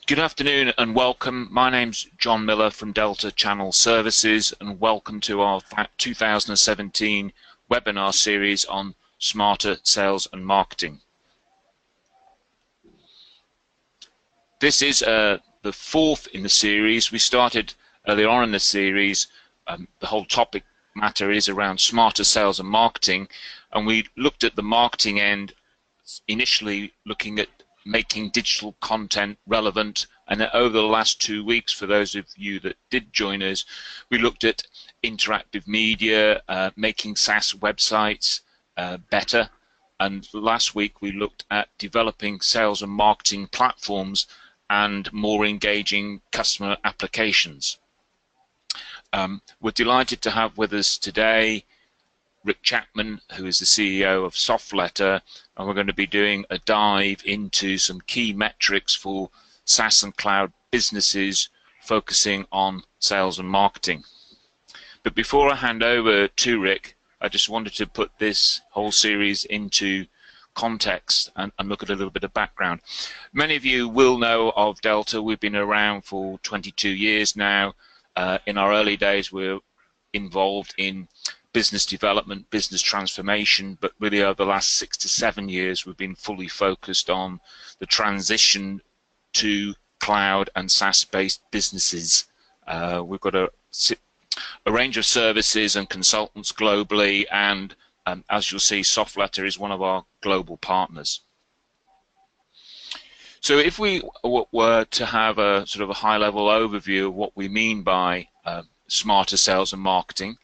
Good afternoon and welcome. My name's John Miller from Delta Channel Services, and welcome to our 2017 webinar series on smarter sales and marketing. This is the fourth in the series. We started earlier on in the series. The whole topic matter is around smarter sales and marketing, and we looked at the marketing end, initially looking at making digital content relevant, and over the last 2 weeks, for those of you that did join us, we looked at interactive media, making SaaS websites better, and last week we looked at developing sales and marketing platforms and more engaging customer applications. We're delighted to have with us today Rick Chapman, who is the CEO of SoftLetter, and we're going to be doing a dive into some key metrics for SaaS and Cloud businesses focusing on sales and marketing. But before I hand over to Rick, I just wanted to put this whole series into context and look at a little bit of background. Many of you will know of Delta. We've been around for 22 years now. In our early days, we were involved in business development, business transformation, but really over the last 6 to 7 years we've been fully focused on the transition to cloud and SaaS-based businesses. We've got a range of services and consultants globally, and as you'll see, SoftLetter is one of our global partners. So if we were to have a sort of a high-level overview of what we mean by smarter sales and marketing,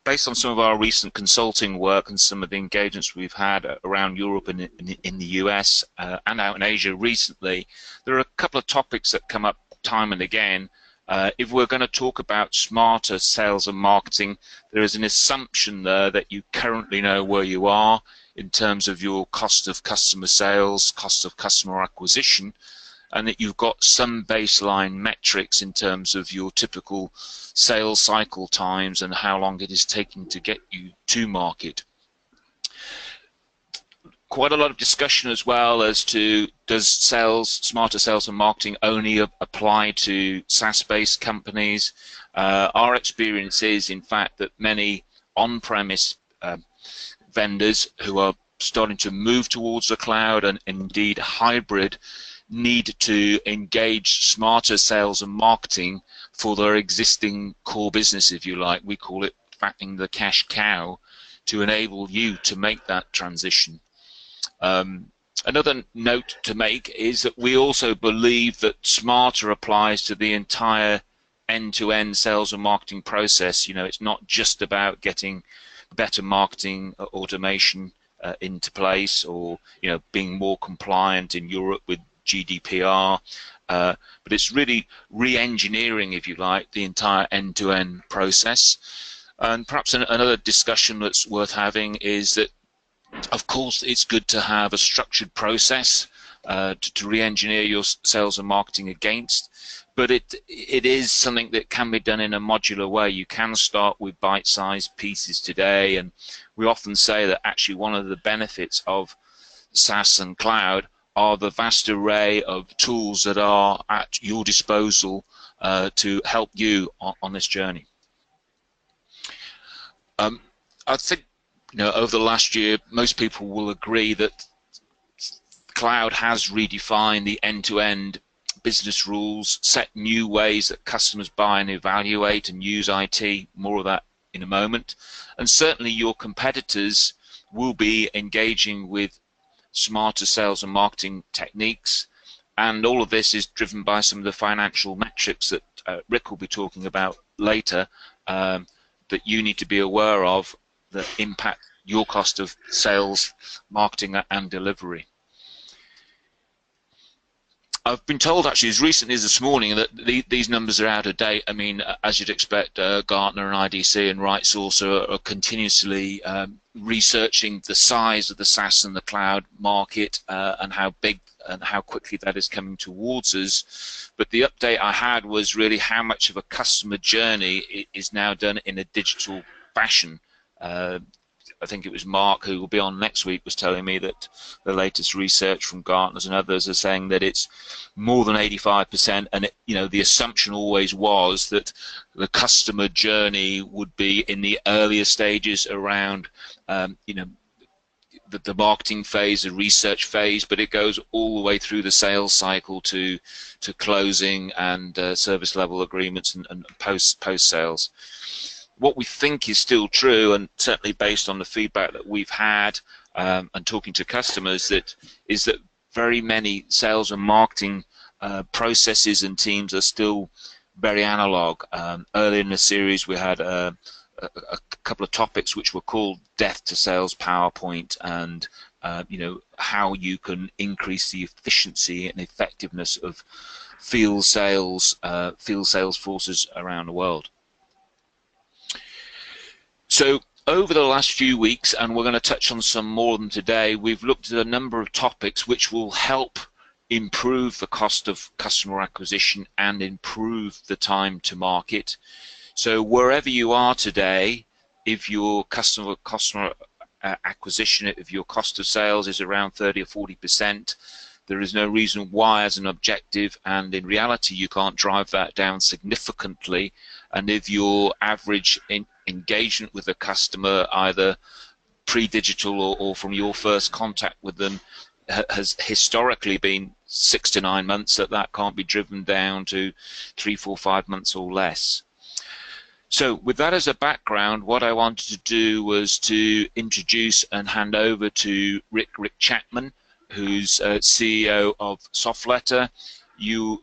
based on some of our recent consulting work and some of the engagements we've had around Europe and in the US and out in Asia recently, there are a couple of topics that come up time and again. If we're going to talk about smarter sales and marketing, there is an assumption there that you currently know where you are in terms of your cost of customer sales, cost of customer acquisition, and that you've got some baseline metrics in terms of your typical sales cycle times and how long it is taking to get you to market. Quite a lot of discussion as well as to, does smarter sales and marketing only apply to SaaS-based companies? Our experience is, in fact, that many on-premise vendors who are starting to move towards the cloud and indeed hybrid need to engage smarter sales and marketing for their existing core business, if you like. We call it fattening the cash cow to enable you to make that transition. Another note to make is that we also believe that smarter applies to the entire end-to-end sales and marketing process. You know, it's not just about getting better marketing automation into place, or being more compliant in Europe with GDPR, but it's really re-engineering, if you like, the entire end-to-end process. And perhaps another discussion that's worth having is that, of course, it's good to have a structured process to re-engineer your sales and marketing against, but it is something that can be done in a modular way. You can start with bite-sized pieces today, and we often say that actually one of the benefits of SaaS and Cloud are the vast array of tools that are at your disposal to help you on this journey. I think over the last year, most people will agree that cloud has redefined the end-to-end business rules, set new ways that customers buy and evaluate and use IT, more of that in a moment. And certainly your competitors will be engaging with smarter sales and marketing techniques, and all of this is driven by some of the financial metrics that Rick will be talking about later, that you need to be aware of that impact your cost of sales, marketing and delivery. I've been told actually as recently as this morning that these numbers are out of date. I mean, as you'd expect, Gartner and IDC and RightSource are continuously researching the size of the SaaS and the cloud market and how big and how quickly that is coming towards us. But the update I had was really how much of a customer journey is now done in a digital fashion. I think it was Mark, who will be on next week, was telling me that the latest research from Gartner's and others are saying that it's more than 85%, and the assumption always was that the customer journey would be in the earlier stages around the marketing phase, the research phase, but it goes all the way through the sales cycle to closing and service level agreements and post sales. What we think is still true, and certainly based on the feedback that we've had and talking to customers, is that very many sales and marketing processes and teams are still very analog. Earlier in the series, we had a couple of topics which were called Death to Sales PowerPoint, and how you can increase the efficiency and effectiveness of field sales forces around the world. So over the last few weeks, and we're going to touch on some more than today, we've looked at a number of topics which will help improve the cost of customer acquisition and improve the time to market. So wherever you are today, if your customer acquisition, if your cost of sales is around 30 or 40%, there is no reason why as an objective, and in reality you can't drive that down significantly. And if your average engagement with the customer, either pre-digital or from your first contact with them, has historically been 6 to 9 months, that can't be driven down to 3, 4, 5 months or less. So with that as a background, what I wanted to do was to introduce and hand over to Rick Chapman, who's CEO of Softletter.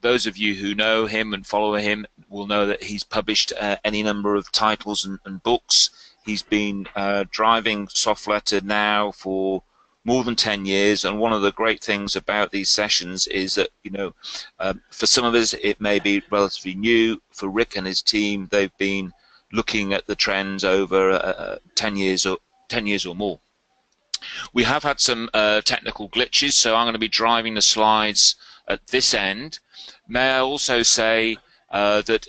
Those of you who know him and follow him will know that he's published any number of titles and books. He's been driving Softletter now for more than 10 years, and one of the great things about these sessions is that for some of us it may be relatively new. For Rick and his team, they've been looking at the trends over 10 years or more. We have had some technical glitches, so I'm going to be driving the slides at this end. May I also say that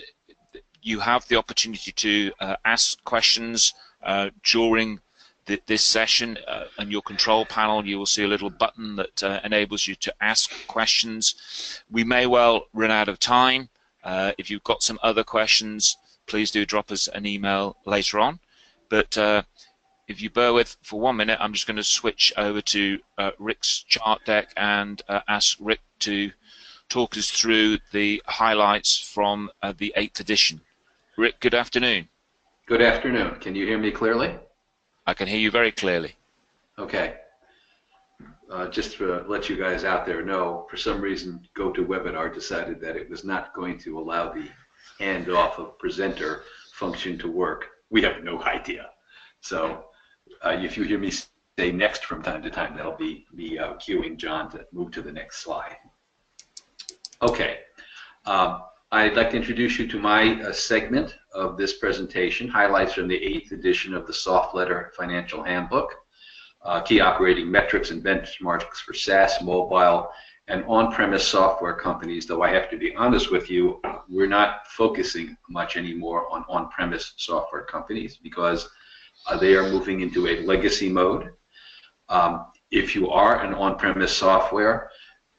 you have the opportunity to ask questions during this session. On your control panel you will see a little button that enables you to ask questions. We may well run out of time. If you've got some other questions, please do drop us an email later on. But if you bear with for 1 minute, I'm just going to switch over to Rick's chart deck and ask Rick to talk us through the highlights from the 8th edition. Rick, good afternoon. Good afternoon. Can you hear me clearly? I can hear you very clearly. Okay. Just to let you guys out there know, for some reason GoToWebinar decided that it was not going to allow the handoff of presenter function to work. We have no idea. So if you hear me say next from time to time, that'll be me cueing John to move to the next slide. Okay. I'd like to introduce you to my segment of this presentation, highlights from the 8th edition of the Softletter Financial Handbook, key operating metrics and benchmarks for SaaS, mobile, and on-premise software companies, though I have to be honest with you, we're not focusing much anymore on on-premise software companies because they are moving into a legacy mode. If you are an on-premise software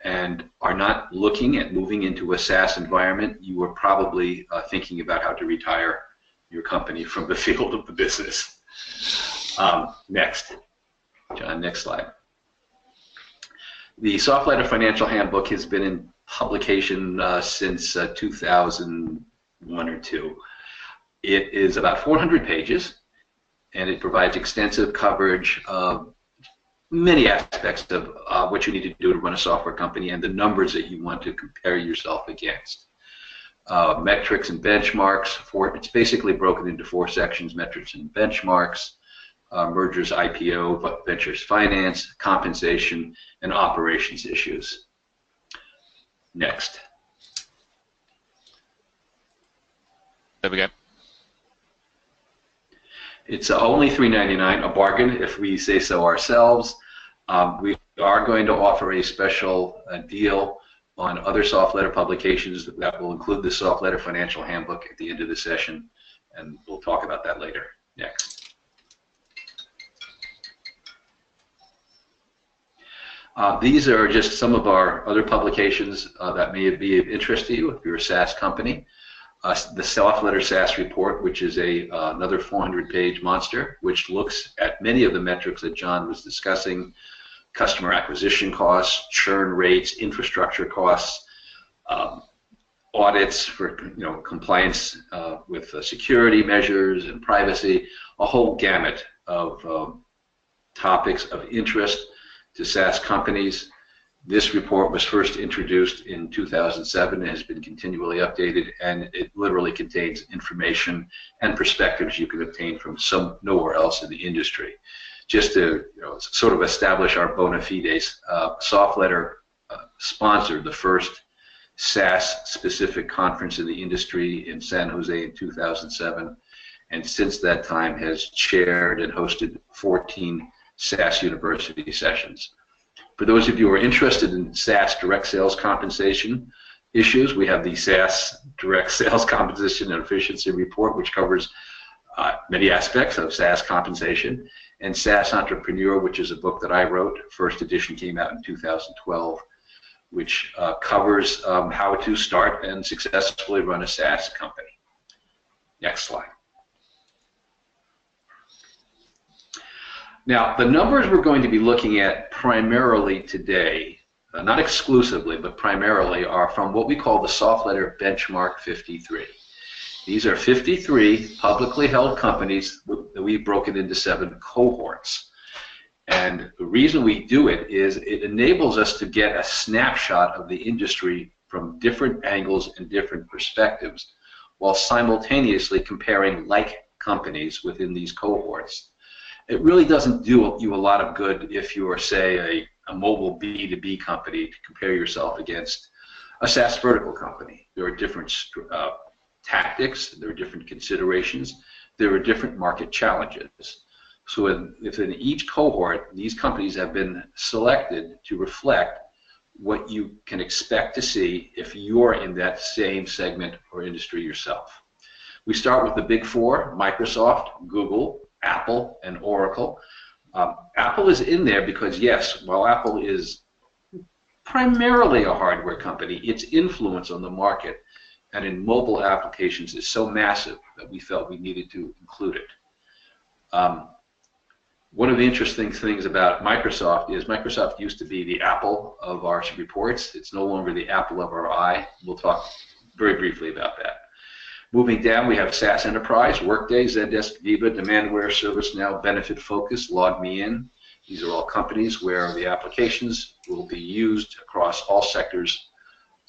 and are not looking at moving into a SaaS environment, you are probably thinking about how to retire your company from the field of the business. Next. John, next slide. The Softletter Financial Handbook has been in publication since 2001 or 2. It is about 400 pages, and it provides extensive coverage of many aspects of what you need to do to run a software company and the numbers that you want to compare yourself against. Metrics and benchmarks. It's basically broken into 4 sections: metrics and benchmarks, mergers, IPO, ventures finance, compensation, and operations issues. Next. There we go. It's only $3.99, a bargain if we say so ourselves. We are going to offer a special deal on other Softletter publications that will include the Softletter Financial Handbook at the end of the session, and we'll talk about that later. Next. These are just some of our other publications that may be of interest to you if you're a SaaS company. The Soft-Letter SaaS report, which is another 400-page monster, which looks at many of the metrics that John was discussing: customer acquisition costs, churn rates, infrastructure costs, audits for compliance with security measures and privacy, a whole gamut of topics of interest to SaaS companies. This report was first introduced in 2007 and has been continually updated, and it literally contains information and perspectives you can obtain from nowhere else in the industry. Just to sort of establish our bona fides, Soft-Letter sponsored the first SaaS-specific conference in the industry in San Jose in 2007, and since that time has chaired and hosted 14 SaaS University sessions. For those of you who are interested in SaaS direct sales compensation issues, we have the SaaS direct sales compensation and efficiency report, which covers many aspects of SaaS compensation, and SaaS Entrepreneur, which is a book that I wrote. First edition came out in 2012, which covers how to start and successfully run a SaaS company. Next slide. Now, the numbers we're going to be looking at primarily today, not exclusively, but primarily, are from what we call the Soft-Letter Benchmark 53. These are 53 publicly held companies that we've broken into 7 cohorts. And the reason we do it is it enables us to get a snapshot of the industry from different angles and different perspectives, while simultaneously comparing like companies within these cohorts. It really doesn't do you a lot of good if you are, say, a mobile B2B company, to compare yourself against a SaaS vertical company. There are different tactics, there are different considerations, there are different market challenges. So within each cohort, these companies have been selected to reflect what you can expect to see if you're in that same segment or industry yourself. We start with the big 4: Microsoft, Google, Apple, and Oracle. Apple is in there because, yes, while Apple is primarily a hardware company, its influence on the market and in mobile applications is so massive that we felt we needed to include it. One of the interesting things about Microsoft is Microsoft used to be the Apple of our reports. It's no longer the apple of our eye. We'll talk very briefly about that. Moving down, we have SaaS Enterprise, Workday, Zendesk, Viva, Demandware, ServiceNow, BenefitFocus, LogMeIn. These are all companies where the applications will be used across all sectors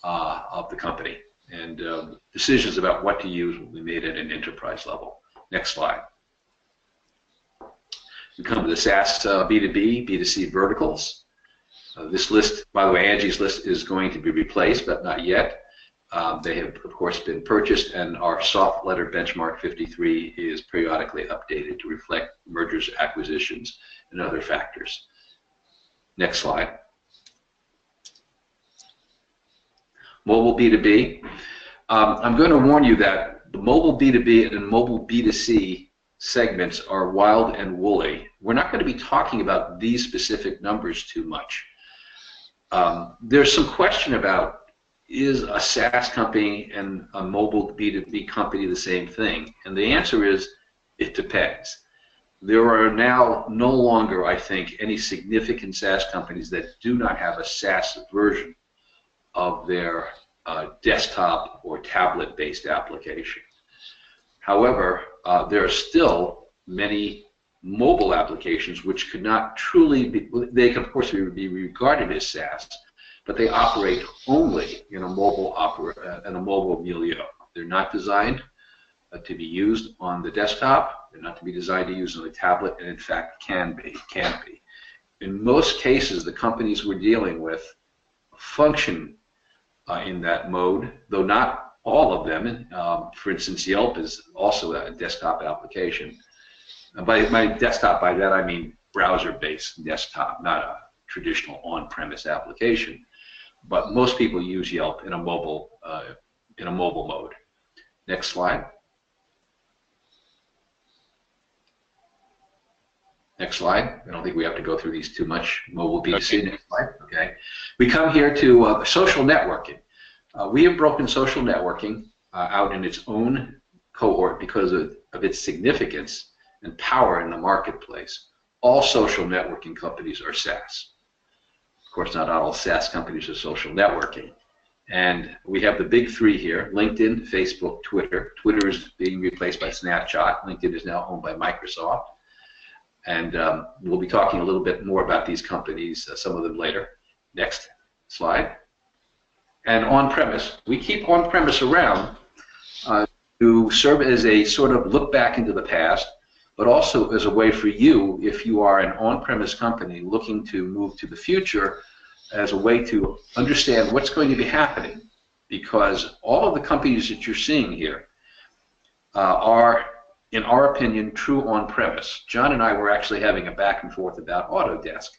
of the company, and decisions about what to use will be made at an enterprise level. Next slide. We come to the SaaS B2B, B2C verticals. This list, by the way, Angie's list is going to be replaced, but not yet. They have, of course, been purchased, and our Soft-Letter Benchmark 53 is periodically updated to reflect mergers, acquisitions, and other factors. Next slide. Mobile B2B. I'm going to warn you that the mobile B2B and mobile B2C segments are wild and woolly. We're not going to be talking about these specific numbers too much. There's some question about, is a SaaS company and a mobile B2B company the same thing? And the answer is, it depends. There are now no longer, I think, any significant SaaS companies that do not have a SaaS version of their desktop or tablet-based application. However, there are still many mobile applications which could not truly be, they can of course be regarded as SaaS, but they operate only in a mobile milieu. They're not designed to be used on the desktop. They're not to be designed to use on the tablet, and in fact can be. In most cases, the companies we're dealing with function in that mode, though not all of them. For instance, Yelp is also a desktop application. And by desktop, by that I mean browser-based desktop, not a traditional on-premise application. But most people use Yelp in a mobile mode. Next slide. Next slide. I don't think we have to go through these too much. Mobile B2C. Okay. Next slide. Okay. We come here to social networking. We have broken social networking out in its own cohort because of its significance and power in the marketplace. All social networking companies are SaaS. Of course, not all SaaS companies are social networking. And we have the big three here: LinkedIn, Facebook, Twitter. Twitter is being replaced by Snapchat. LinkedIn is now owned by Microsoft. And we'll be talking a little bit more about these companies, some of them later. Next slide. And on-premise. We keep on-premise around to serve as a sort of look back into the past, but also as a way for you, if you are an on-premise company looking to move to the future, as a way to understand what's going to be happening. Because all of the companies that you're seeing here are, in our opinion, true on-premise. John and I were actually having a back and forth about Autodesk.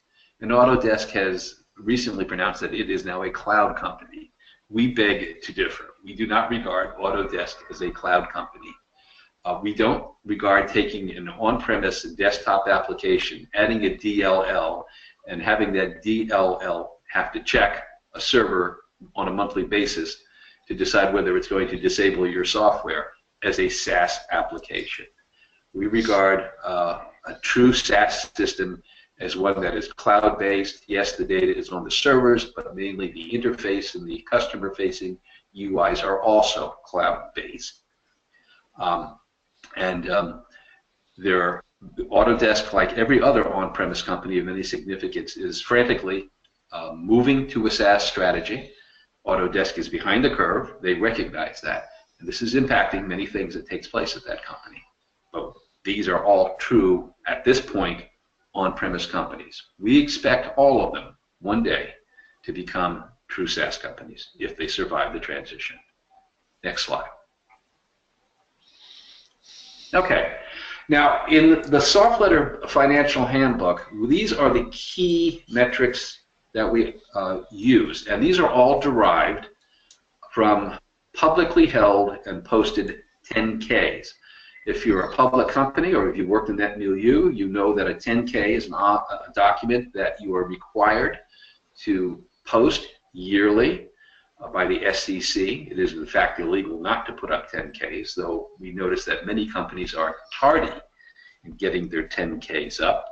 And Autodesk has recently pronounced that it is now a cloud company. We beg to differ. We do not regard Autodesk as a cloud company. We don't regard taking an on-premise desktop application, adding a DLL, and having that DLL have to check a server on a monthly basis to decide whether it's going to disable your software as a SaaS application. We regard a true SaaS system as one that is cloud-based. Yes, the data is on the servers, but mainly the interface and the customer-facing UIs are also cloud-based. Autodesk, like every other on-premise company of any significance, is frantically moving to a SaaS strategy. Autodesk is behind the curve. They recognize that. And this is impacting many things that takes place at that company. But these are all true, at this point, on-premise companies. We expect all of them one day to become true SaaS companies if they survive the transition. Next slide. Okay. Now, in the Softletter Financial Handbook, these are the key metrics that we use, and these are all derived from publicly held and posted 10Ks. If you're a public company or if you worked in that milieu, you know that a 10K is a document that you are required to post yearly by the SEC. It is in fact illegal not to put up 10Ks, though we notice that many companies are tardy in getting their 10Ks up.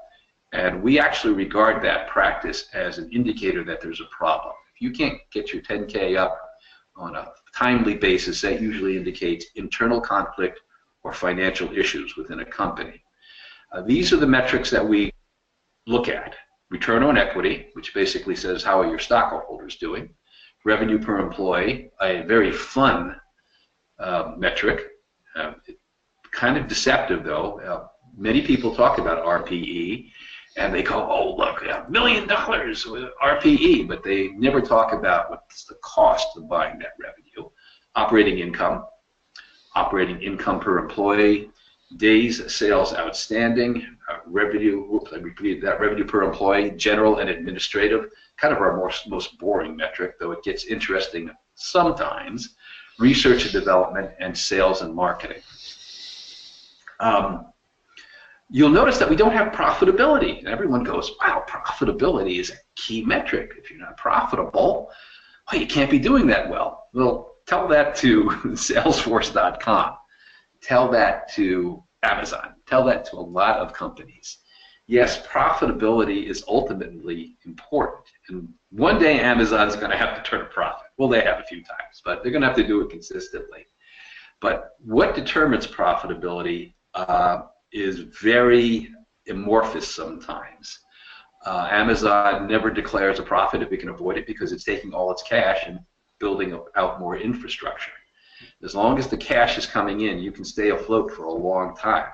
And we actually regard that practice as an indicator that there's a problem. If you can't get your 10K up on a timely basis, that usually indicates internal conflict or financial issues within a company. These are the metrics that we look at. Return on equity, which basically says how are your stockholders doing. Revenue per employee, a very fun metric. Kind of deceptive, though. Many people talk about RPE, and they go, oh, look, $1 million with RPE, but they never talk about what's the cost of buying that revenue. Operating income per employee, days sales outstanding, revenue, I repeated that, revenue per employee, general and administrative, kind of our most boring metric, though it gets interesting sometimes, research and development, and sales and marketing. You'll notice that we don't have profitability. And everyone goes, wow, profitability is a key metric. If you're not profitable, well, you can't be doing that well. Well, tell that to Salesforce.com. Tell that to Amazon. Tell that to a lot of companies. Yes, profitability is ultimately important. And one day Amazon's going to have to turn a profit. Well, they have a few times, but they're going to have to do it consistently. But what determines profitability is very amorphous sometimes. Amazon never declares a profit if it can avoid it because it's taking all its cash and building out more infrastructure. As long as the cash is coming in, you can stay afloat for a long time.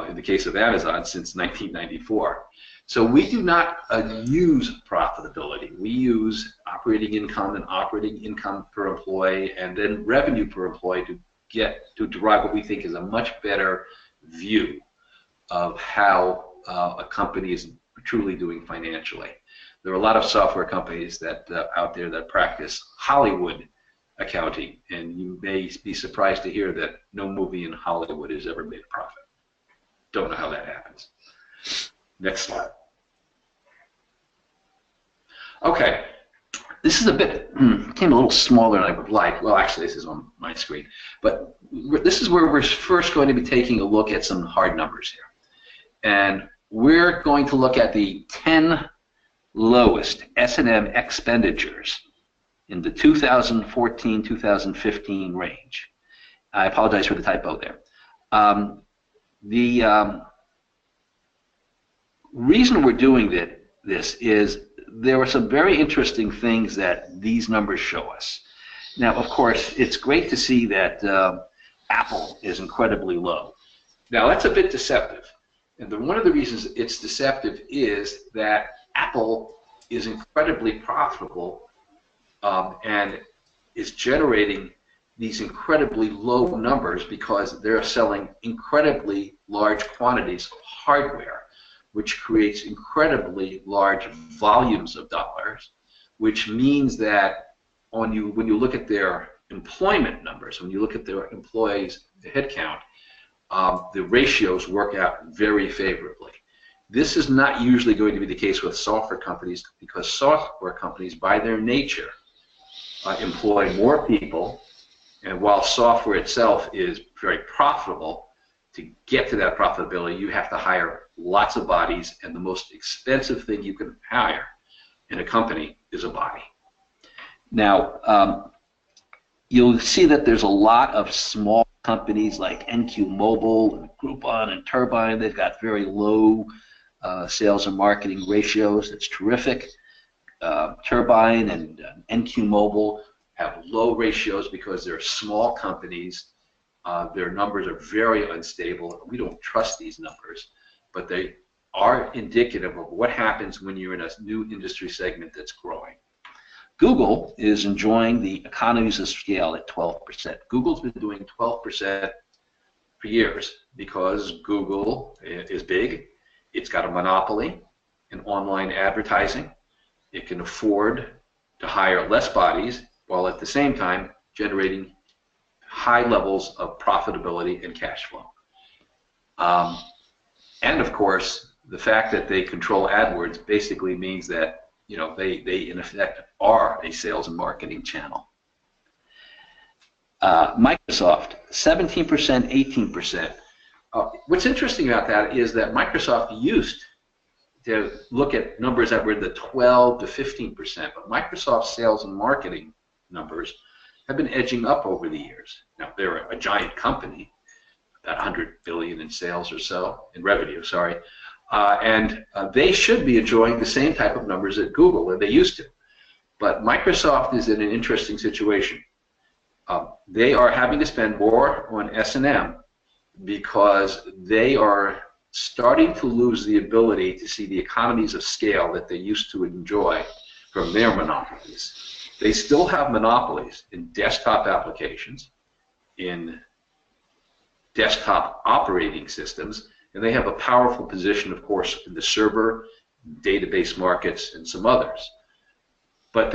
In the case of Amazon, since 1994. So we do not use profitability. We use operating income and operating income per employee and then revenue per employee to derive what we think is a much better view of how a company is truly doing financially. There are a lot of software companies that out there that practice Hollywood accounting, and you may be surprised to hear that no movie in Hollywood has ever made a profit. Don't know how that happens. Next slide. Okay, this is a bit, came a little smaller than I would like. Well, actually, this is on my screen. But this is where we're first going to be taking a look at some hard numbers here. And we're going to look at the 10 lowest S&M expenditures in the 2014-2015 range. I apologize for the typo there. The reason we're doing this is there were some very interesting things that these numbers show us. Now, of course, it's great to see that Apple is incredibly low. Now, that's a bit deceptive. And one of the reasons it's deceptive is that Apple is incredibly profitable and is generating these incredibly low numbers because they're selling incredibly large quantities of hardware, which creates incredibly large volumes of dollars, which means that when you look at their employment numbers, when you look at their employees, the headcount, the ratios work out very favorably. This is not usually going to be the case with software companies because software companies, by their nature, employ more people, and while software itself is very profitable, to get to that profitability, you have to hire lots of bodies, and the most expensive thing you can hire in a company is a body. Now, you'll see that there's a lot of small companies like NQ Mobile and Groupon and Turbine. They've got very low sales and marketing ratios. It's terrific. Turbine and NQ Mobile have low ratios because they're small companies. Their numbers are very unstable. We don't trust these numbers, but they are indicative of what happens when you're in a new industry segment that's growing. Google is enjoying the economies of scale at 12%. Google's been doing 12% for years because Google is big. It's got a monopoly in online advertising. It can afford to hire less bodies while at the same time generating high levels of profitability and cash flow. And of course, the fact that they control AdWords basically means that they in effect are a sales and marketing channel. Microsoft, 17%, 18%. What's interesting about that is that Microsoft used to look at numbers that were in the 12 to 15%, but Microsoft's sales and marketing numbers have been edging up over the years. Now, they're a giant company, about 100 billion in sales or so, in revenue, sorry, and they should be enjoying the same type of numbers that Google, and they used to. But Microsoft is in an interesting situation. They are having to spend more on S&M because they are starting to lose the ability to see the economies of scale that they used to enjoy from their monopolies. They still have monopolies in desktop applications, in desktop operating systems, and they have a powerful position, of course, in the server, database markets, and some others. But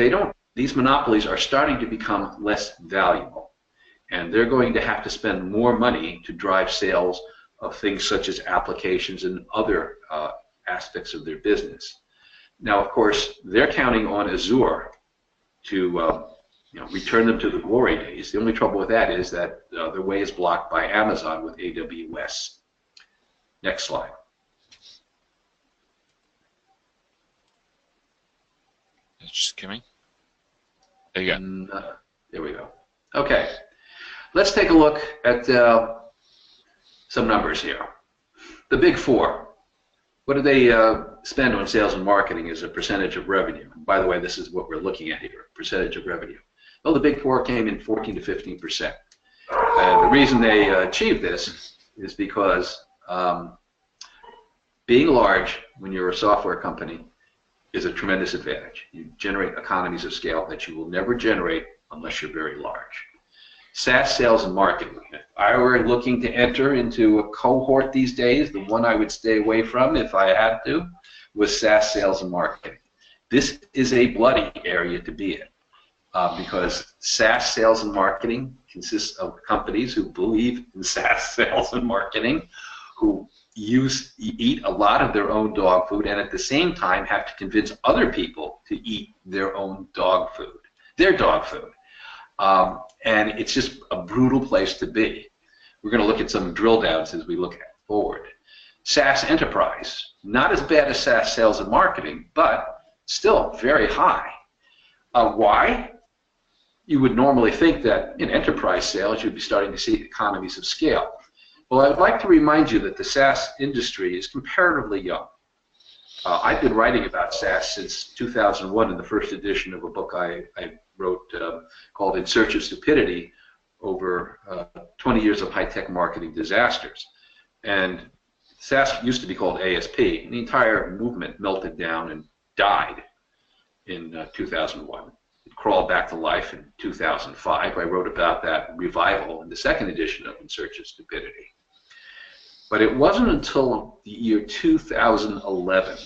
these monopolies are starting to become less valuable, and they're going to have to spend more money to drive sales of things such as applications and other aspects of their business. Now, of course, they're counting on Azure to return them to the glory days. The only trouble with that is that their way is blocked by Amazon with AWS. Next slide. It's just coming. There you go. There we go. Okay. Let's take a look at some numbers here. The big four. What do they spend on sales and marketing as a percentage of revenue? And by the way, this is what we're looking at here, percentage of revenue. Well, the big four came in 14 to 15%. The reason they achieved this is because being large when you're a software company is a tremendous advantage. You generate economies of scale that you will never generate unless you're very large. SaaS sales and marketing. If I were looking to enter into a cohort these days, the one I would stay away from if I had to was SaaS sales and marketing. This is a bloody area to be in because SaaS sales and marketing consists of companies who believe in SaaS sales and marketing, who eat a lot of their own dog food, and at the same time have to convince other people to eat their own dog food, their dog food. And it's just a brutal place to be. We're going to look at some drill downs as we look forward. SaaS enterprise, not as bad as SaaS sales and marketing, but still very high. Why? You would normally think that in enterprise sales you'd be starting to see economies of scale. Well, I'd like to remind you that the SaaS industry is comparatively young. I've been writing about SaaS since 2001 in the first edition of a book I wrote called In Search of Stupidity, over 20 years of high-tech marketing disasters. And SaaS used to be called ASP, and the entire movement melted down and died in 2001. It crawled back to life in 2005. I wrote about that revival in the second edition of In Search of Stupidity. But it wasn't until the year 2011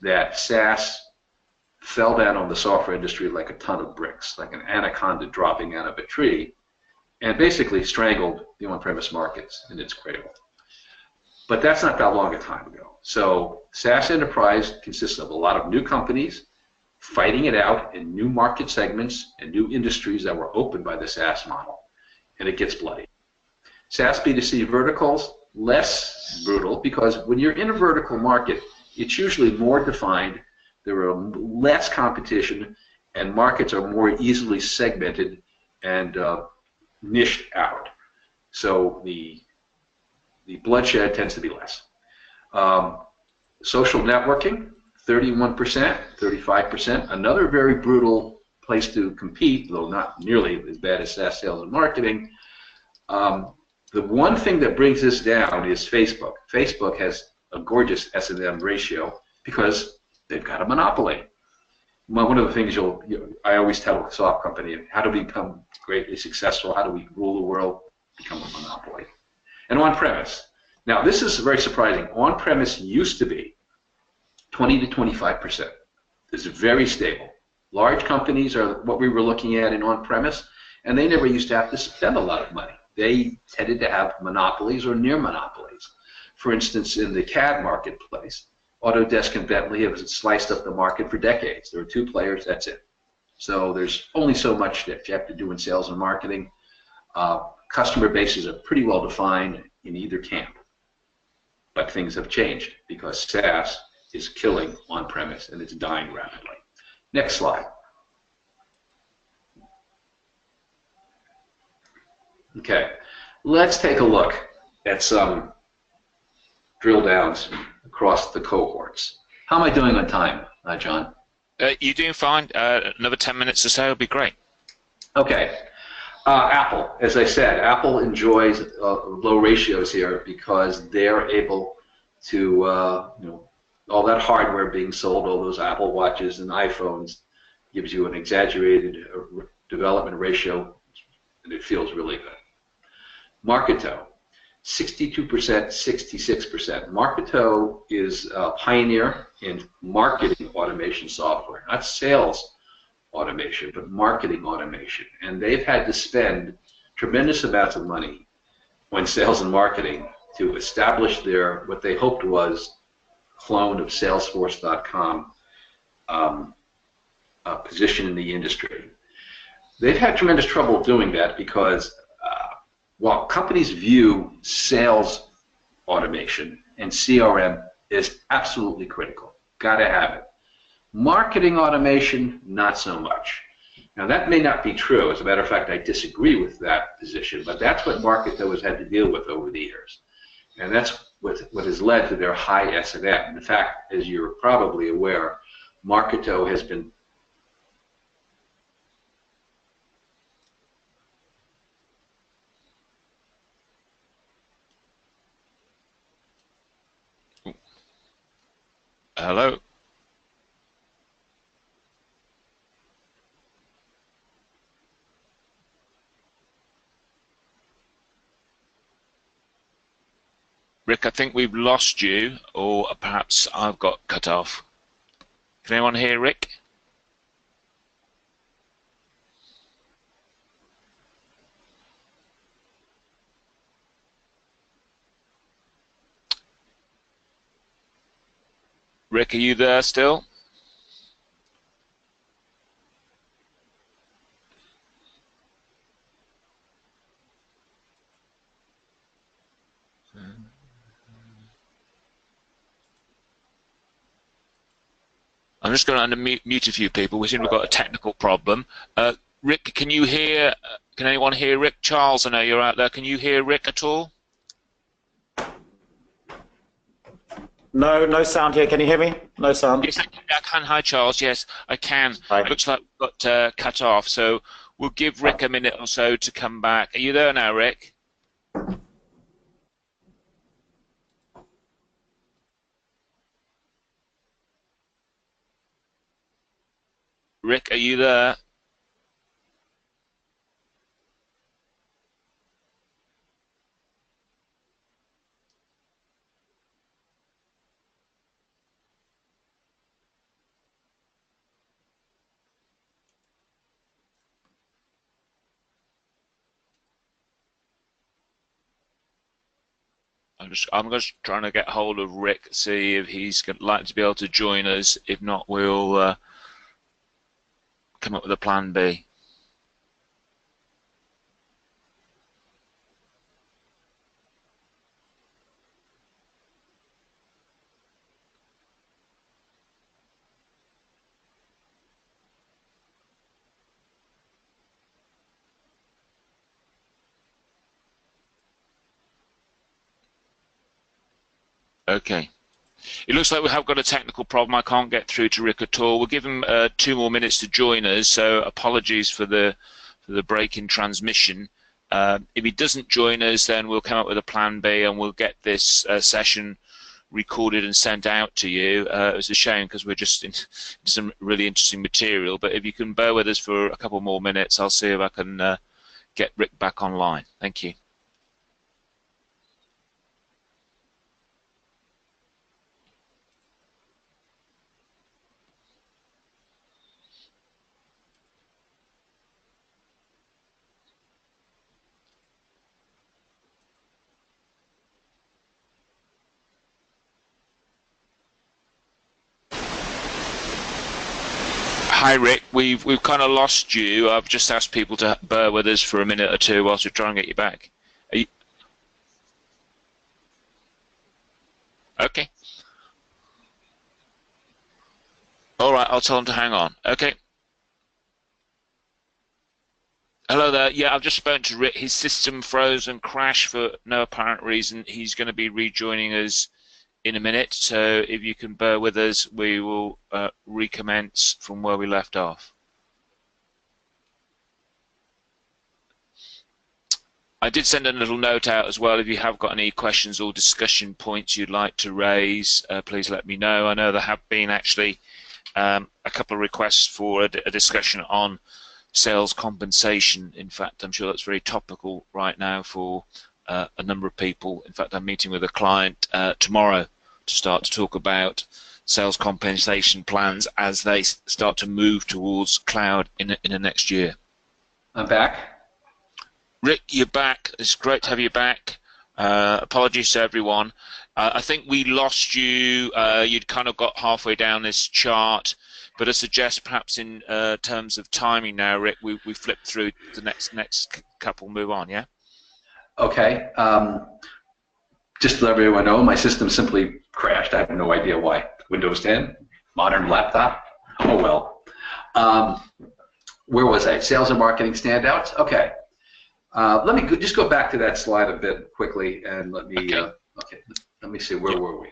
that SaaS fell down on the software industry like a ton of bricks, like an anaconda dropping out of a tree, and basically strangled the on-premise markets in its cradle. But that's not that long a time ago. So SaaS enterprise consists of a lot of new companies fighting it out in new market segments and new industries that were opened by the SaaS model, and it gets bloody. SaaS B2C verticals, less brutal, because when you're in a vertical market, it's usually more defined, there are less competition, and markets are more easily segmented and niched out. So the bloodshed tends to be less. Social networking, 31%, 35%, another very brutal place to compete, though not nearly as bad as SaaS sales and marketing. The one thing that brings this down is Facebook. Facebook has a gorgeous S&M ratio because they've got a monopoly. One of the things I always tell a soft company, how do we become greatly successful? How do we rule the world? Become a monopoly. And on-premise. Now, this is very surprising. On-premise used to be 20 to 25%. It's very stable. Large companies are what we were looking at in on-premise, and they never used to have to spend a lot of money. They tended to have monopolies or near monopolies. For instance, in the CAD marketplace, Autodesk and Bentley have sliced up the market for decades. There are two players, that's it. So there's only so much that you have to do in sales and marketing. Customer bases are pretty well defined in either camp. But things have changed because SaaS is killing on-premise and it's dying rapidly. Next slide. Okay, let's take a look at some drill downs across the cohorts. How am I doing on time, John? You're doing fine. Another 10 minutes or so will be great. Okay. Apple, as I said, Apple enjoys low ratios here because they're able to, all that hardware being sold, all those Apple Watches and iPhones, gives you an exaggerated development ratio, and it feels really good. Marketo, 62%, 66%. Marketo is a pioneer in marketing automation software, not sales automation, but marketing automation. And they've had to spend tremendous amounts of money on sales and marketing to establish their, what they hoped was clone of Salesforce.com position in the industry. They've had tremendous trouble doing that because while companies view sales automation and CRM is absolutely critical, got to have it. Marketing automation, not so much. Now that may not be true. As a matter of fact, I disagree with that position, but that's what Marketo has had to deal with over the years. And that's what has led to their high S&M. In fact, as you're probably aware, Marketo has been Hello? Rick, I think we've lost you, or perhaps I've got cut off. Can anyone hear Rick? Rick, are you there still? I'm just going to mute a few people. We seem to have got a technical problem. Rick, can you hear? Can anyone hear Rick? Charles, I know you're out there. Can you hear Rick at all? No, no sound here. Can you hear me? No sound. Yes, I can. Hi, Charles. Yes, I can. Hi. It looks like we've got cut off, so we'll give Rick a minute or so to come back. Are you there now, Rick? Rick, are you there? I'm just trying to get hold of Rick, see if he's like to be able to join us. If not, we'll come up with a plan B. Okay. It looks like we have got a technical problem. I can't get through to Rick at all. We'll give him 2 more minutes to join us, so apologies for the break in transmission. If he doesn't join us, then we'll come up with a plan B and we'll get this session recorded and sent out to you. It's a shame because we're just in some really interesting material, but if you can bear with us for a couple more minutes, I'll see if I can get Rick back online. Thank you. Hi Rick, we've kind of lost you. I've just asked people to bear with us for a minute or two whilst we try and get you back. Are you... Okay. All right, I'll tell them to hang on. Okay. Hello there. Yeah, I've just spoken to Rick. His system froze and crashed for no apparent reason. He's going to be rejoining us in a minute, so if you can bear with us, we will recommence from where we left off. I did send a little note out as well. If you have got any questions or discussion points you'd like to raise, please let me know. I know there have been actually a couple of requests for a discussion on sales compensation. In fact, I'm sure that's very topical right now for a number of people. In fact, I'm meeting with a client tomorrow to start to talk about sales compensation plans as they start to move towards cloud in the next year. I'm back. Rick, you're back. It's great to have you back. Apologies to everyone. I think we lost you. You'd kind of got halfway down this chart, but I suggest perhaps in terms of timing now, Rick, we flip through the next couple, move on, yeah? Okay. Just to let everyone know, my system simply crashed. I have no idea why. Windows 10, modern laptop. Oh well. Where was I? Sales and marketing standouts. Okay. Let me just go back to that slide a bit quickly and let me. Okay. Let me see. Where were we?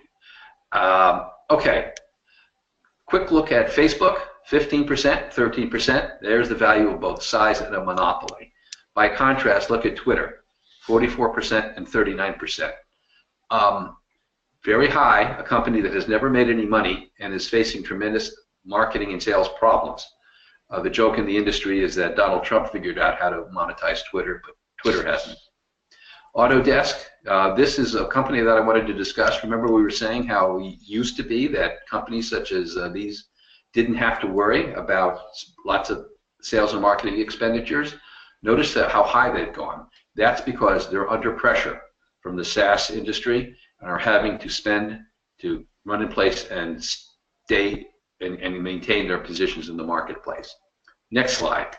Okay. Quick look at Facebook. 15%, 13%. There's the value of both size and a monopoly. By contrast, look at Twitter. 44% and 39%. Very high, a company that has never made any money and is facing tremendous marketing and sales problems. The joke in the industry is that Donald Trump figured out how to monetize Twitter, but Twitter hasn't. Autodesk, this is a company that I wanted to discuss. Remember we were saying how it used to be that companies such as these didn't have to worry about lots of sales and marketing expenditures. Notice that how high they've gone. That's because they're under pressure from the SaaS industry and are having to spend to run in place and stay and maintain their positions in the marketplace. Next slide.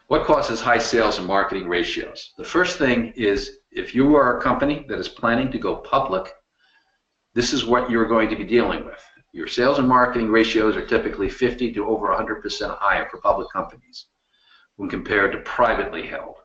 What causes high sales and marketing ratios? The first thing is, if you are a company that is planning to go public, this is what you're going to be dealing with. Your sales and marketing ratios are typically 50 to over 100% higher for public companies when compared to privately held.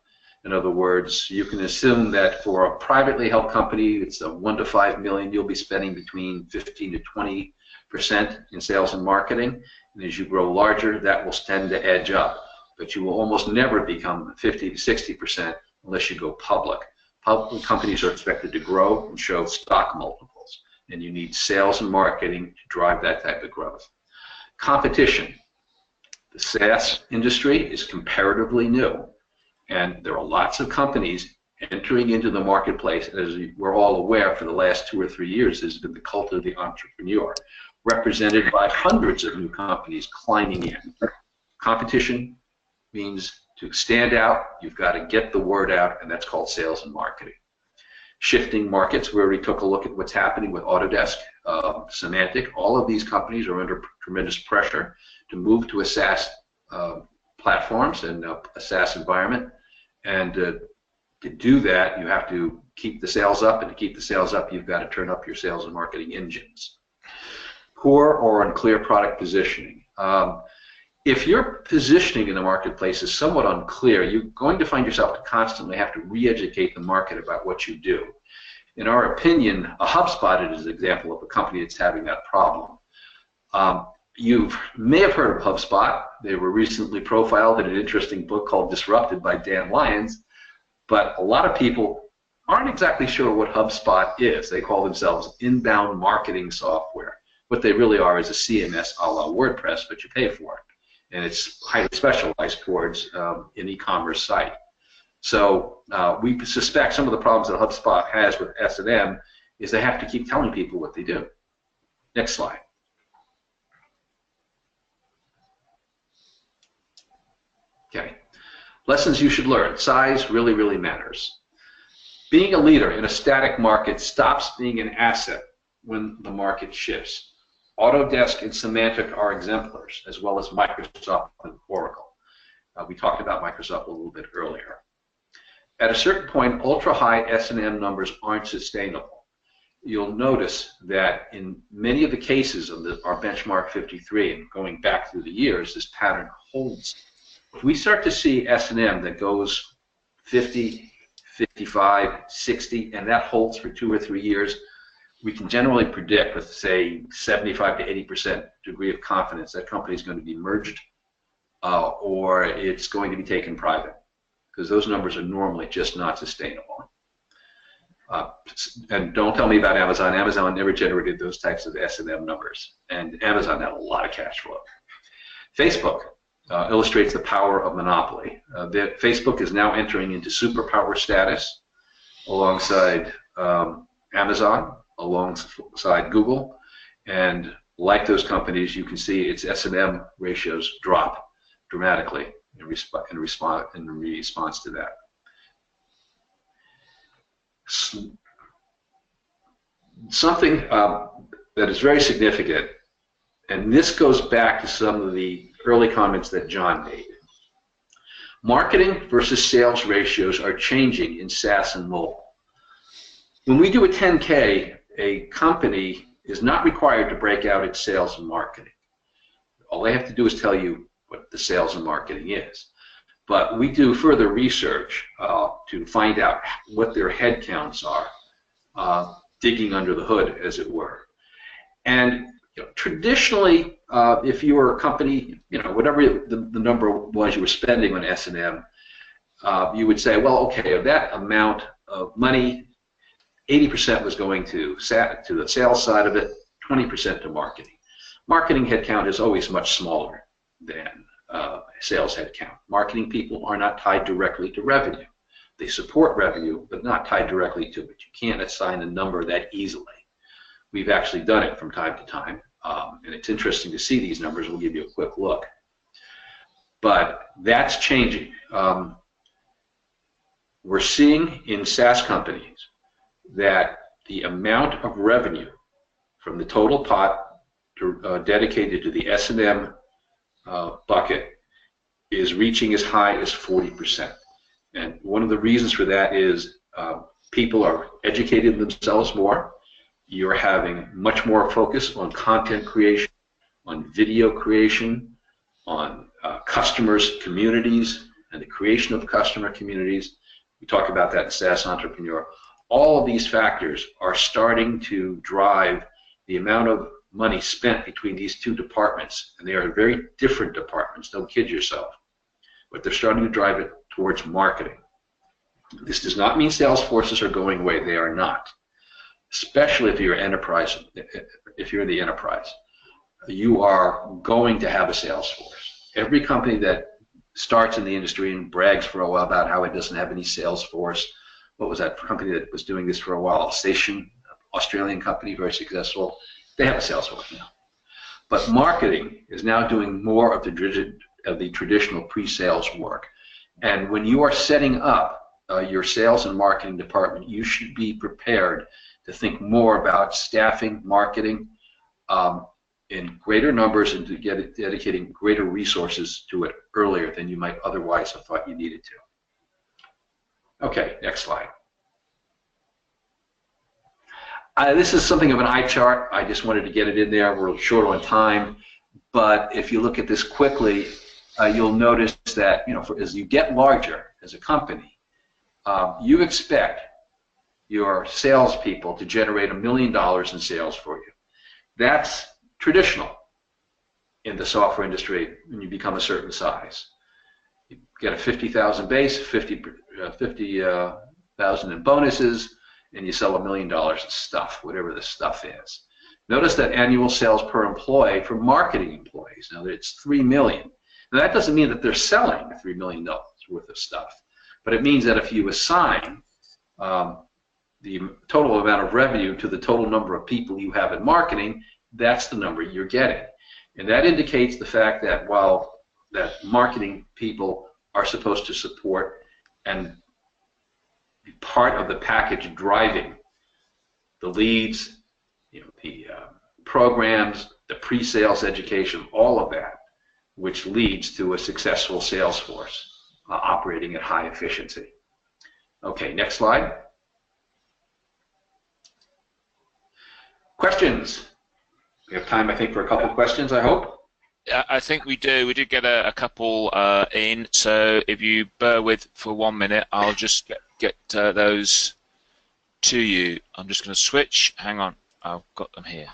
In other words, you can assume that for a privately held company, it's a 1 to 5 million, you'll be spending between 15 to 20% in sales and marketing. And as you grow larger, that will tend to edge up. But you will almost never become 50 to 60% unless you go public. Public companies are expected to grow and show stock multiples, and you need sales and marketing to drive that type of growth. Competition. The SaaS industry is comparatively new, and there are lots of companies entering into the marketplace. As we're all aware, for the last 2 or 3 years, there's been the cult of the entrepreneur, represented by hundreds of new companies climbing in. Competition means to stand out, you've got to get the word out, and that's called sales and marketing. Shifting markets, we already took a look at what's happening with Autodesk, Symantec. All of these companies are under tremendous pressure to move to a SaaS platforms and a SaaS environment. And to do that, you have to keep the sales up, and to keep the sales up, you've got to turn up your sales and marketing engines. Poor or unclear product positioning. If your positioning in the marketplace is somewhat unclear, you're going to find yourself to constantly have to re-educate the market about what you do. In our opinion, a HubSpot is an example of a company that's having that problem. You may have heard of HubSpot. They were recently profiled in an interesting book called Disrupted by Dan Lyons, but a lot of people aren't exactly sure what HubSpot is. They call themselves inbound marketing software. What they really are is a CMS a la WordPress, but you pay for it. And it's highly specialized towards an e-commerce site. So we suspect some of the problems that HubSpot has with S&M is they have to keep telling people what they do. Next slide. Okay. Lessons you should learn. Size really, really matters. Being a leader in a static market stops being an asset when the market shifts. Autodesk and Symantec are exemplars, as well as Microsoft and Oracle. We talked about Microsoft a little bit earlier. At a certain point, ultra-high S&M numbers aren't sustainable. You'll notice that in many of the cases of our benchmark 53, and going back through the years, this pattern holds. If we start to see S&M that goes 50, 55, 60, and that holds for 2 or 3 years, we can generally predict with, say, 75 to 80% degree of confidence that company is going to be merged or it's going to be taken private, because those numbers are normally just not sustainable. And don't tell me about Amazon. Amazon never generated those types of S&M numbers, and Amazon had a lot of cash flow. Facebook illustrates the power of monopoly. Facebook is now entering into superpower status alongside Amazon, alongside Google, and like those companies, you can see its S&M ratios drop dramatically in response to that. Something that is very significant, and this goes back to some of the early comments that John made. Marketing versus sales ratios are changing in SaaS and mobile. When we do a 10K, a company is not required to break out its sales and marketing. All they have to do is tell you what the sales and marketing is. But we do further research to find out what their headcounts are, digging under the hood, as it were. And traditionally, if you were a company, whatever the number was you were spending on S&M, you would say, well, okay, of that amount of money, 80% was going to the sales side of it, 20% to marketing. Marketing headcount is always much smaller than sales headcount. Marketing people are not tied directly to revenue. They support revenue, but not tied directly to it. You can't assign a number that easily. We've actually done it from time to time, and it's interesting to see these numbers. We'll give you a quick look. But that's changing. We're seeing in SaaS companies that the amount of revenue from the total pot dedicated to the S&M bucket is reaching as high as 40%. And one of the reasons for that is people are educating themselves more. You're having much more focus on content creation, on video creation, on customers' communities, and the creation of customer communities. We talk about that in SaaS Entrepreneur. All of these factors are starting to drive the amount of money spent between these two departments, and they are very different departments, don't kid yourself, but they're starting to drive it towards marketing. This does not mean sales forces are going away. They are not, especially if you're enterprise. If you're in the enterprise, you are going to have a sales force. Every company that starts in the industry and brags for a while about how it doesn't have any sales force. What was that company that was doing this for a while? Station, Australian company, very successful. They have a sales force now. But marketing is now doing more of the traditional pre-sales work. And when you are setting up your sales and marketing department, you should be prepared to think more about staffing, marketing in greater numbers and to dedicating greater resources to it earlier than you might otherwise have thought you needed to. Okay, next slide. This is something of an eye chart. I just wanted to get it in there. We're short on time, but if you look at this quickly, you'll notice that as you get larger as a company, you expect your salespeople to generate $1 million in sales for you. That's traditional in the software industry when you become a certain size. You get a 50,000 base, 50,000 in bonuses, and you sell $1 million in stuff, whatever the stuff is. Notice that annual sales per employee for marketing employees. Now it's $3 million. Now that doesn't mean that they're selling $3 million worth of stuff, but it means that if you assign the total amount of revenue to the total number of people you have in marketing, that's the number you're getting. And that indicates the fact that while that marketing people are supposed to support and be part of the package driving the leads, the programs, the pre-sales education, all of that, which leads to a successful sales force operating at high efficiency. Okay, next slide. Questions? We have time, I think, for a couple of questions, I hope. I think we do. We did get a couple in, so if you bear with for 1 minute, I'll just get those to you. I'm just going to switch. Hang on. I've got them here.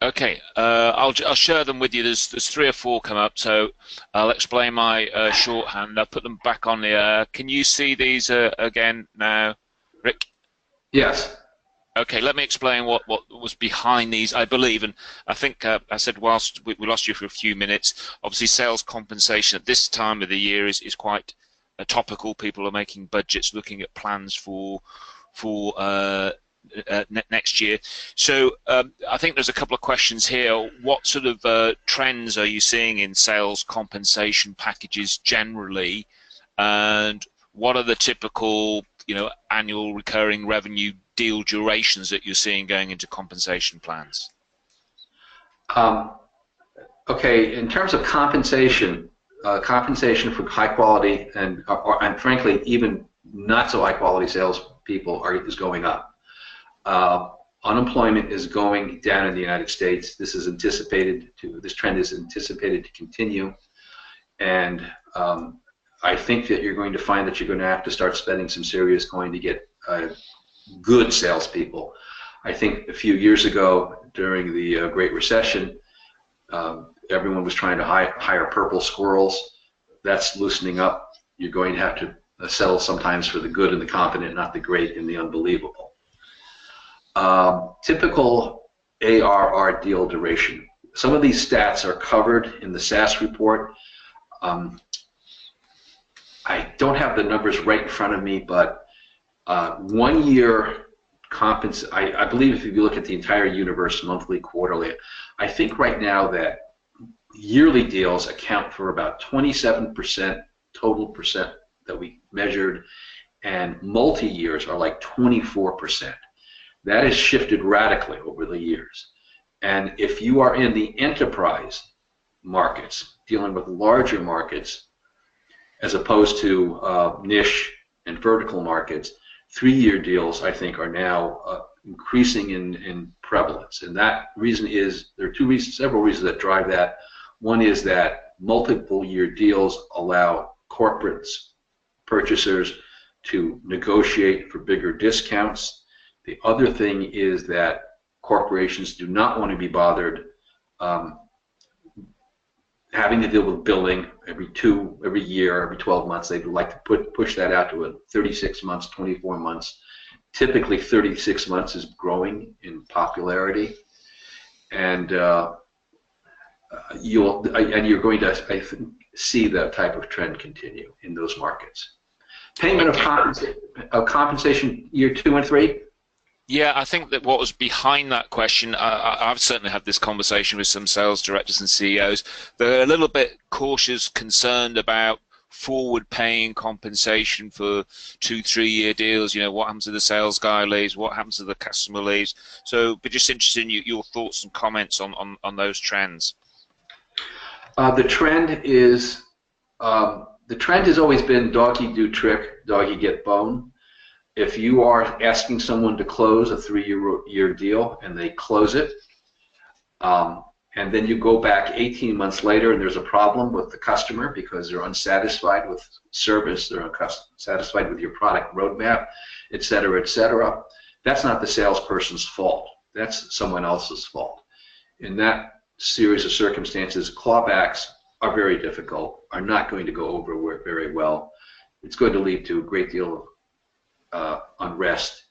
Okay, I'll share them with you. There's 3 or 4 come up, so I'll explain my shorthand. I'll put them back on the. Can you see these again now, Rick? Yes. Okay, let me explain what was behind these, I believe, and I think I said whilst we lost you for a few minutes, obviously sales compensation at this time of the year is quite topical. People are making budgets, looking at plans for next year. So I think there's a couple of questions here. What sort of trends are you seeing in sales compensation packages generally, and what are the typical annual recurring revenue deal durations that you're seeing going into compensation plans? Okay, in terms of compensation, compensation for high quality and frankly even not so high quality salespeople is going up. Unemployment is going down in the United States. This trend is anticipated to continue, and I think that you're going to find that you're going to have to start spending some serious coin to get good salespeople. I think a few years ago during the Great Recession, everyone was trying to hire purple squirrels. That's loosening up. You're going to have to settle sometimes for the good and the competent, not the great and the unbelievable. Typical ARR deal duration. Some of these stats are covered in the SaaS report. I don't have the numbers right in front of me, but 1 year I believe if you look at the entire universe, monthly, quarterly, I think right now that yearly deals account for about 27% total percent that we measured, and multi-years are like 24%. That has shifted radically over the years. And if you are in the enterprise markets, dealing with larger markets, as opposed to niche and vertical markets, 3-year deals, I think, are now increasing in prevalence. And that reason is, there are several reasons that drive that. One is that multiple year deals allow corporates, purchasers, to negotiate for bigger discounts. The other thing is that corporations do not want to be bothered having to deal with billing every year, every 12 months. They'd like to push that out to 36 months, 24 months. Typically, 36 months is growing in popularity, and you're going to, I think, see that type of trend continue in those markets. Payment of compensation year 2 and 3. Yeah, I think that what was behind that question, I've certainly had this conversation with some sales directors and CEOs. They're a little bit cautious, concerned about forward-paying compensation for 2-3 year deals. You know, what happens to the sales guy leaves? What happens to the customer leaves? So, but just interested in your thoughts and comments on those trends. The trend has always been doggy do trick, doggy get bone. If you are asking someone to close a 3-year deal and they close it, and then you go back 18 months later and there's a problem with the customer because they're unsatisfied with service, they're unsatisfied with your product roadmap, et cetera, that's not the salesperson's fault. That's someone else's fault. In that series of circumstances, clawbacks are very difficult, are not going to go over very well. It's going to lead to a great deal of unrest.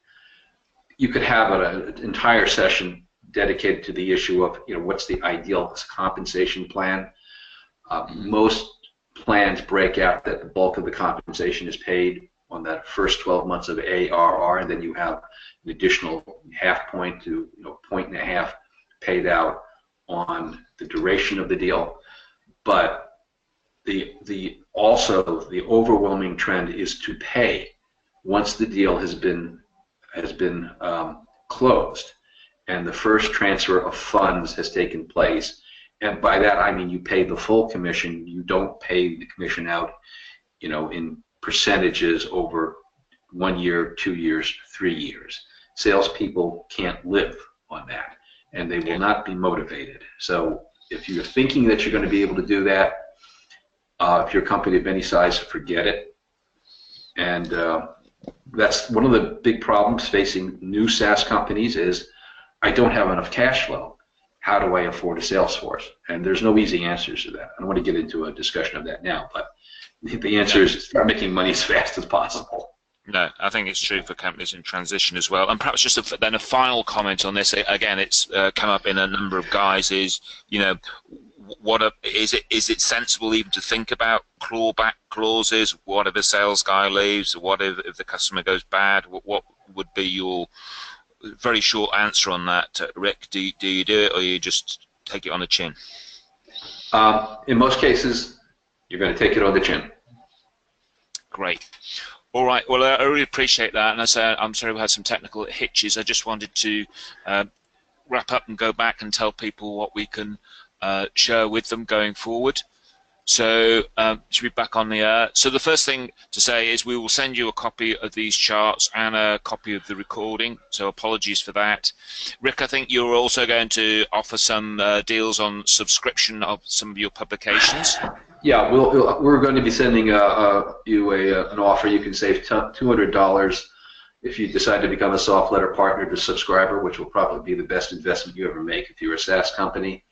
You could have an entire session dedicated to the issue of, you know, what's the ideal compensation plan. Most plans break out that the bulk of the compensation is paid on that first 12 months of ARR, and then you have an additional half point to 1.5 paid out on the duration of the deal. But also the overwhelming trend is to pay once the deal has been closed and the first transfer of funds has taken place. And by that I mean you pay the full commission. You don't pay the commission out, you know, in percentages over 1 year, 2 years, 3 years. Salespeople can't live on that, and they will not be motivated. So if you're thinking that you're going to be able to do that, if you're a company of any size, forget it. And that's one of the big problems facing new SaaS companies is, I don't have enough cash flow. How do I afford a sales force? And there's no easy answers to that. I don't want to get into a discussion of that now, but the answer is start making money as fast as possible. No, I think it's true for companies in transition as well. And perhaps just then a final comment on this. Again, it's come up in a number of guises. You know, is it sensible even to think about clawback clauses? What if a sales guy leaves? What if the customer goes bad? What would be your very short answer on that, Rick? Do you do it, or you just take it on the chin? In most cases, you're going to take it on the chin. Great. All right. Well, I really appreciate that, and I'm sorry we had some technical hitches. I just wanted to wrap up and go back and tell people what we can share with them going forward. So should be back on the air. So the first thing to say is we will send you a copy of these charts and a copy of the recording. So apologies for that. Rick, I think you're also going to offer some deals on subscription of some of your publications. Yeah, we're going to be sending you an offer. You can save $200 if you decide to become a soft letter partner to subscriber, which will probably be the best investment you ever make if you're a SaaS company.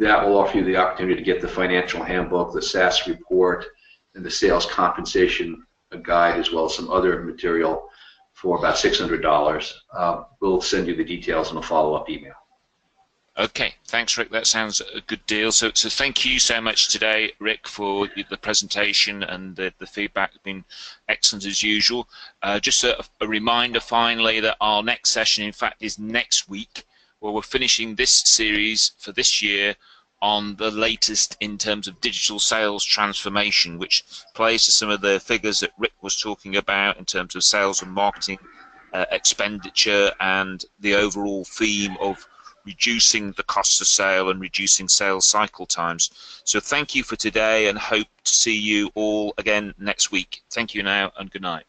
That will offer you the opportunity to get the financial handbook, the SaaS report, and the sales compensation guide, as well as some other material for about $600. We'll send you the details in a follow-up email. Okay, thanks, Rick. That sounds a good deal. So thank you so much today, Rick, for the presentation, and the feedback has been excellent as usual. Just a reminder, finally, that our next session, in fact, is next week, where we're finishing this series for this year on the latest in terms of digital sales transformation, which plays to some of the figures that Rick was talking about in terms of sales and marketing expenditure and the overall theme of reducing the cost of sale and reducing sales cycle times. So thank you for today, and hope to see you all again next week. Thank you now, and good night.